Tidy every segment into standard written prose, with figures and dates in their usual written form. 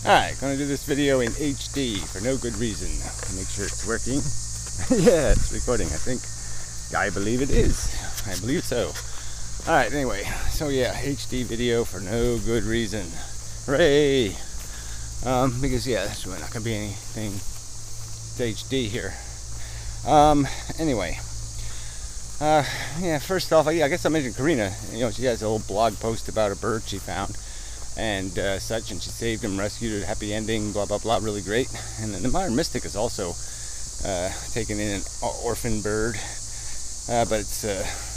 Alright, gonna do this video in HD for no good reason. Make sure it's working. Yeah, it's recording, I think. I believe it is. I believe so. Alright, anyway, so yeah, HD video for no good reason. Hooray! Because yeah, there's really not gonna be anything to HD here. Anyway. Yeah, first off, I guess I mentioned Karina. You know, she has a whole blog post about a bird she found and such, and she saved him, rescued it, happy ending, blah blah blah, really great. And then the Modern Mystic is also taken in an orphan bird, but it's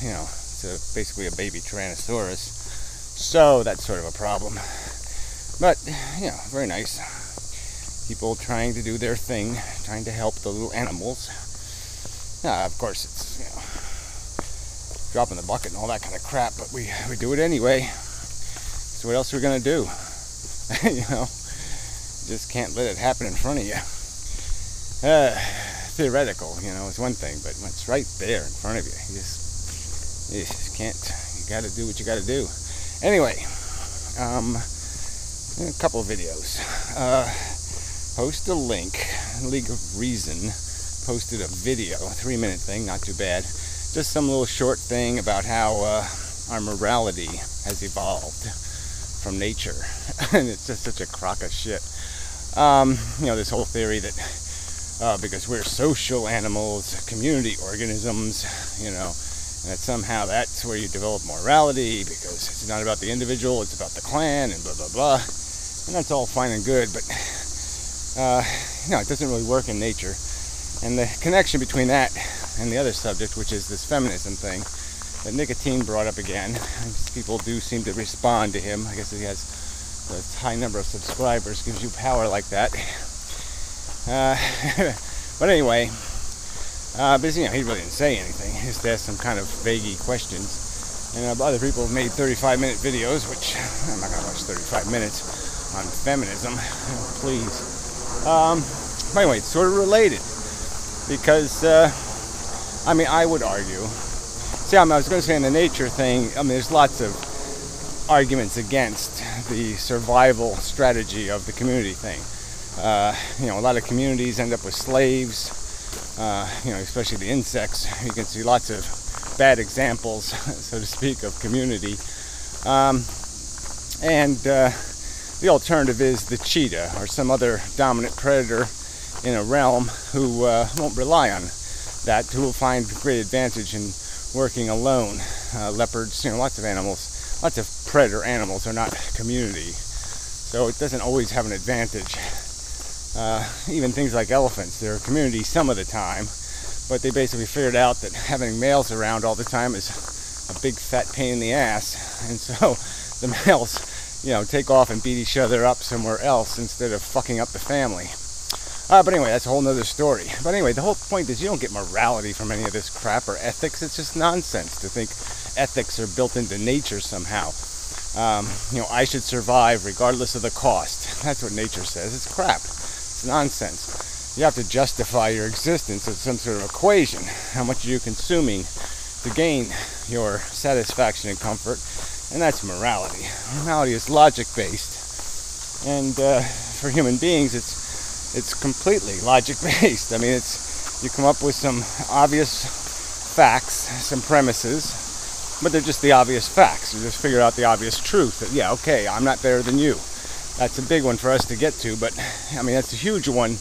you know, it's basically a baby Tyrannosaurus, so that's sort of a problem. But you know, very nice. People trying to do their thing, trying to help the little animals. Of course, it's, you know, drop in the bucket and all that kind of crap, but we do it anyway. So what else are we gonna do? You know, just can't let it happen in front of you. Theoretical, you know, is one thing, but when it's right there in front of you, you just can't. You gotta do what you gotta do. Anyway, a couple of videos. Post a link. League of Reason posted a video, a 3-minute thing, not too bad. Just some little short thing about how our morality has evolved from nature. And it's just such a crock of shit. You know, this whole theory that because we're social animals, community organisms, you know, and that somehow that's where you develop morality, because it's not about the individual, it's about the clan, and blah blah blah. And that's all fine and good, but you know, it doesn't really work in nature. And the connection between that and the other subject, which is this feminism thing that Nicotine brought up again, and people do seem to respond to him. I guess he has a high number of subscribers, gives you power like that. But anyway, but you know, he really didn't say anything. He just asked some kind of vaguey questions. And other people have made 35-minute videos, which I'm not going to watch 35 minutes on feminism. Please. But anyway, it's sort of related. Because, I mean, I would argue. See, I was going to say in the nature thing, I mean, there's lots of arguments against the survival strategy of the community thing. You know, a lot of communities end up with slaves, you know, especially the insects. You can see lots of bad examples, so to speak, of community. And the alternative is the cheetah or some other dominant predator in a realm who won't rely on that, who will find great advantage in working alone. Leopards, you know, lots of animals, lots of predator animals are not community, so it doesn't always have an advantage. Even things like elephants, they're a community some of the time, but they basically figured out that having males around all the time is a big fat pain in the ass, and so the males, you know, take off and beat each other up somewhere else instead of fucking up the family. But anyway, that's a whole nother story. But anyway, the whole point is you don't get morality from any of this crap or ethics. It's just nonsense to think ethics are built into nature somehow. You know, I should survive regardless of the cost. That's what nature says. It's crap. It's nonsense. You have to justify your existence as some sort of equation. How much are you consuming to gain your satisfaction and comfort? And that's morality. Morality is logic-based. And for human beings, it's completely logic-based. I mean, you come up with some obvious facts, some premises, but they're just the obvious facts. You just figure out the obvious truth that, yeah, okay, I'm not better than you. That's a big one for us to get to, but, I mean, that's a huge one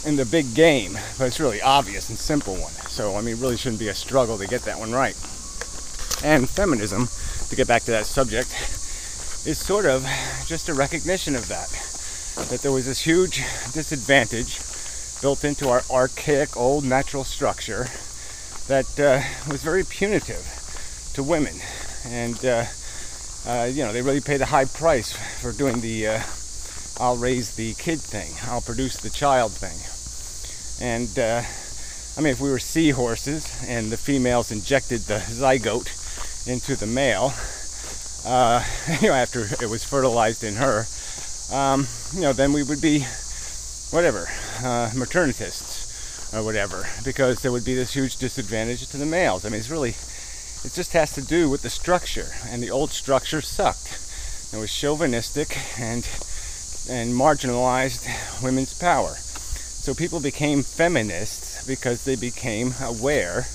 in the big game, but it's really obvious and simple one. So, I mean, it really shouldn't be a struggle to get that one right. And feminism, to get back to that subject, is sort of just a recognition of that there was this huge disadvantage built into our archaic old natural structure that was very punitive to women, and you know, they really paid a high price for doing the I'll raise the kid thing, I'll produce the child thing. And I mean, if we were seahorses and the females injected the zygote into the male, you know, after it was fertilized in her, you know, then we would be whatever, maternitists or whatever, because there would be this huge disadvantage to the males. I mean, it just has to do with the structure, and the old structure sucked. It was chauvinistic and and marginalized women's power. So people became feminists because they became aware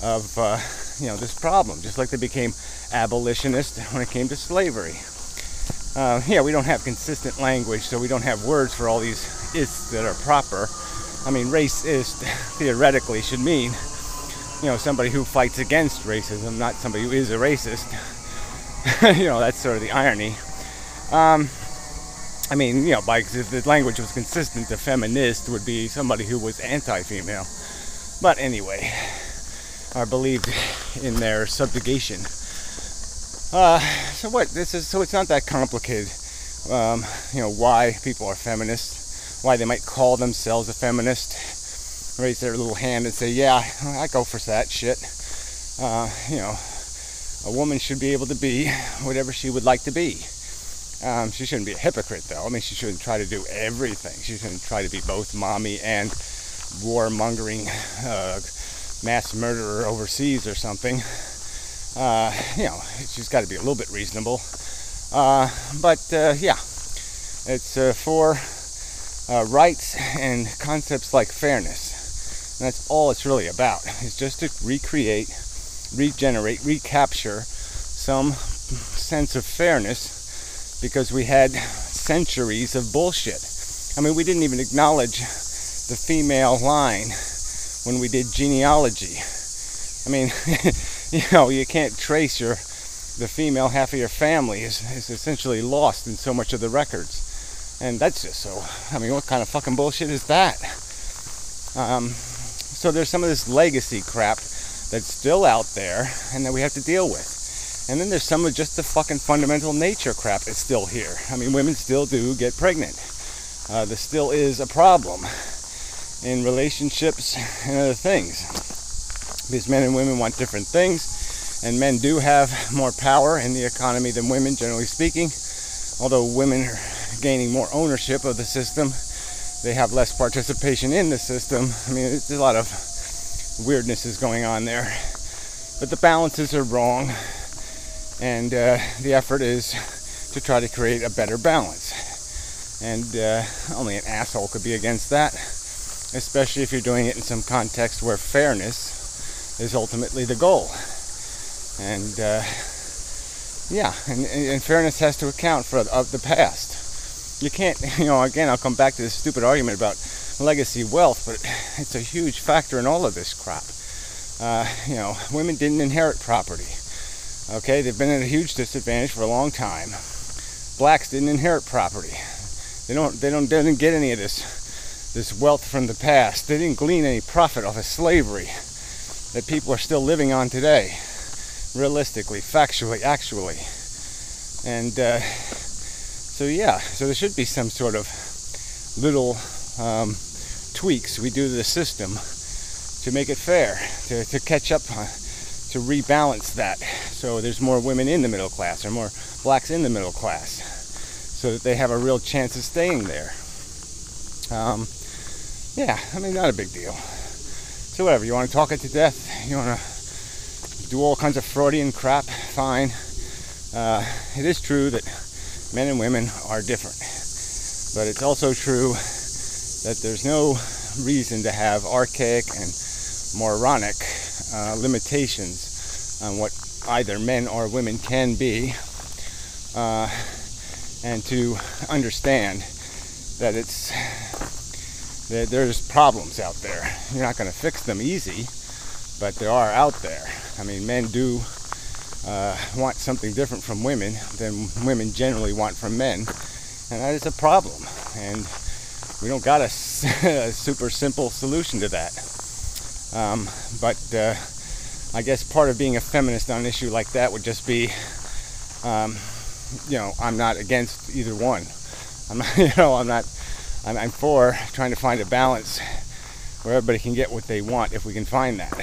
of this problem, just like they became abolitionists when it came to slavery. We don't have consistent language, so we don't have words for all these ists that are proper. I mean, racist theoretically should mean, somebody who fights against racism, not somebody who is a racist. That's sort of the irony. If the language was consistent, the feminist would be somebody who was anti-female. But anyway, are believed in their subjugation. So it's not that complicated. Why people are feminists, why they might call themselves a feminist, raise their little hand and say, yeah, I go for that shit. A woman should be able to be whatever she would like to be. She shouldn't be a hypocrite, though. I mean, she shouldn't try to do everything. She shouldn't try to be both mommy and warmongering mass murderer overseas or something. She's got to be a little bit reasonable. It's for rights and concepts like fairness. And that's all it's really about. It's just to recreate, regenerate, recapture some sense of fairness, because we had centuries of bullshit. I mean, we didn't even acknowledge the female line when we did genealogy. I mean, you can't trace the female half of your family is essentially lost in so much of the records. And that's just so, what kind of fucking bullshit is that? So there's some of this legacy crap that's still out there and that we have to deal with. And then there's some of just the fucking fundamental nature crap that's still here. I mean, women still do get pregnant. There still is a problem in relationships and other things. Because men and women want different things, and men do have more power in the economy than women, generally speaking. Although women are gaining more ownership of the system, they have less participation in the system. I mean, there's a lot of weirdnesses going on there. But the balances are wrong. And the effort is to try to create a better balance. And only an asshole could be against that, especially if you're doing it in some context where fairness is ultimately the goal. And and fairness has to account for the past. You can't, again, I'll come back to this stupid argument about legacy wealth, but it's a huge factor in all of this crap. Women didn't inherit property. Okay, they've been at a huge disadvantage for a long time. Blacks didn't inherit property. They didn't get any of this wealth from the past. They didn't glean any profit off of slavery that people are still living on today, realistically, factually, actually. And so there should be some sort of little tweaks we do to the system to make it fair, to catch up, to rebalance that, so there's more women in the middle class or more blacks in the middle class, so that they have a real chance of staying there. Not a big deal. So whatever, you want to talk it to death, you want to do all kinds of Freudian crap, fine. It is true that men and women are different, but it's also true that there's no reason to have archaic and moronic limitations on what either men or women can be, and to understand that there's problems out there. You're not going to fix them easy, but they are out there. I mean, men do want something different from women than women generally want from men, and that is a problem. And we don't got a super simple solution to that. But I guess part of being a feminist on an issue like that would just be, I'm not against either one. I'm for trying to find a balance where everybody can get what they want if we can find that.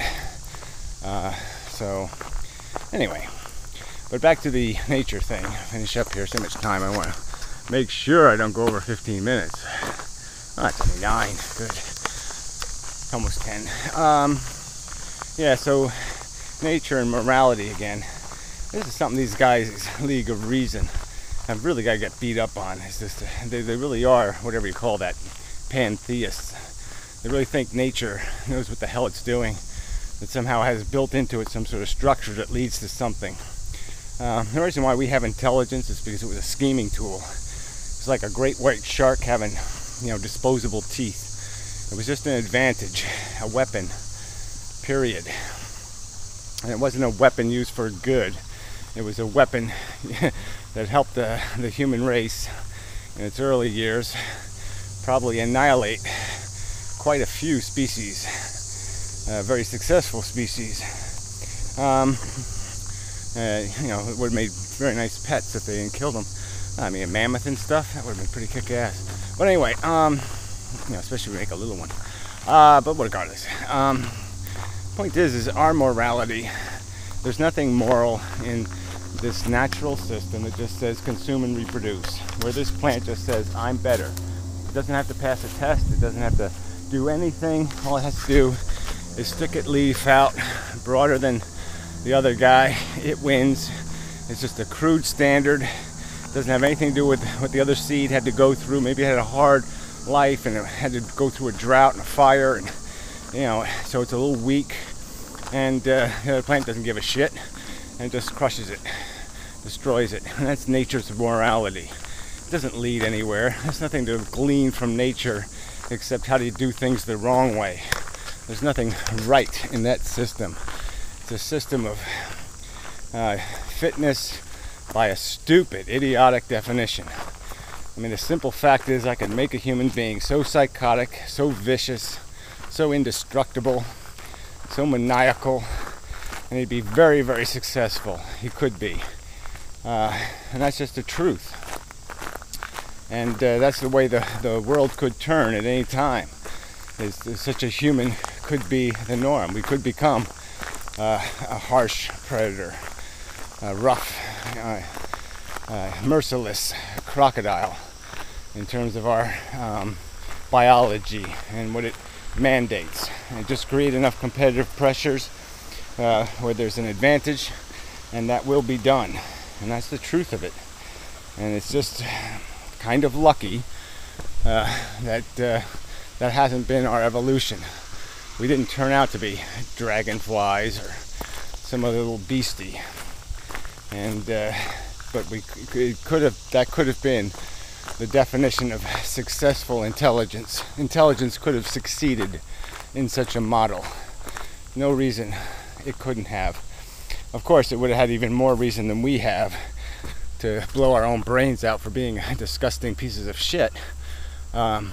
So anyway, but back to the nature thing. Finish up here. So much time. I want to make sure I don't go over 15 minutes. Oh, it's only 9. Good. Almost 10. So nature and morality again. This is something these guys, League of Reason, have really got to get beat up on. It's just they really are, whatever you call that, pantheists. They really think nature knows what the hell it's doing, that somehow has built into it some sort of structure that leads to something. The reason why we have intelligence is because it was a scheming tool. It's like a great white shark having, disposable teeth. It was just an advantage, a weapon, period. And it wasn't a weapon used for good. It was a weapon that helped the human race in its early years probably annihilate quite a few species, very successful species. It would have made very nice pets if they didn't kill them. I mean, a mammoth and stuff, that would have been pretty kick-ass. But anyway, especially if we make a little one. But regardless, point is our morality. There's nothing moral in this natural system that just says consume and reproduce. Where this plant just says, I'm better. It doesn't have to pass a test. It doesn't have to do anything. All it has to do is stick its leaf out broader than the other guy. It wins. It's just a crude standard. It doesn't have anything to do with what the other seed had to go through. Maybe it had a hard life and it had to go through a drought and a fire, and so it's a little weak. And the other plant doesn't give a shit and it just crushes it, destroys it. And that's nature's morality. It doesn't lead anywhere. There's nothing to glean from nature except how do you do things the wrong way. There's nothing right in that system. It's a system of fitness by a stupid, idiotic definition. I mean, the simple fact is I can make a human being so psychotic, so vicious, so indestructible, so maniacal, and he'd be very, very successful. He could be. And that's just the truth. And that's the way the world could turn at any time. Is such a human could be the norm. We could become a harsh predator, a rough, merciless crocodile in terms of our biology and what it mandates, and just create enough competitive pressures where there's an advantage, and that will be done. And that's the truth of it. And it's just kind of lucky that hasn't been our evolution. We didn't turn out to be dragonflies or some other little beastie, and but that could have been the definition of successful intelligence. Intelligence could have succeeded in such a model. No reason it couldn't have. Of course, it would have had even more reason than we have to blow our own brains out for being disgusting pieces of shit. But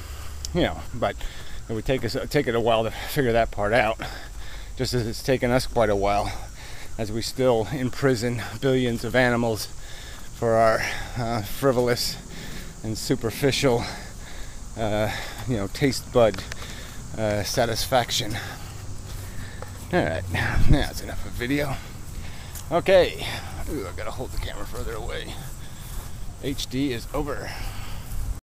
it would take it a while to figure that part out, just as it's taken us quite a while, as we still imprison billions of animals for our frivolous and superficial, taste bud satisfaction. All right, now that's enough of video. Okay, I gotta hold the camera further away. HD is over.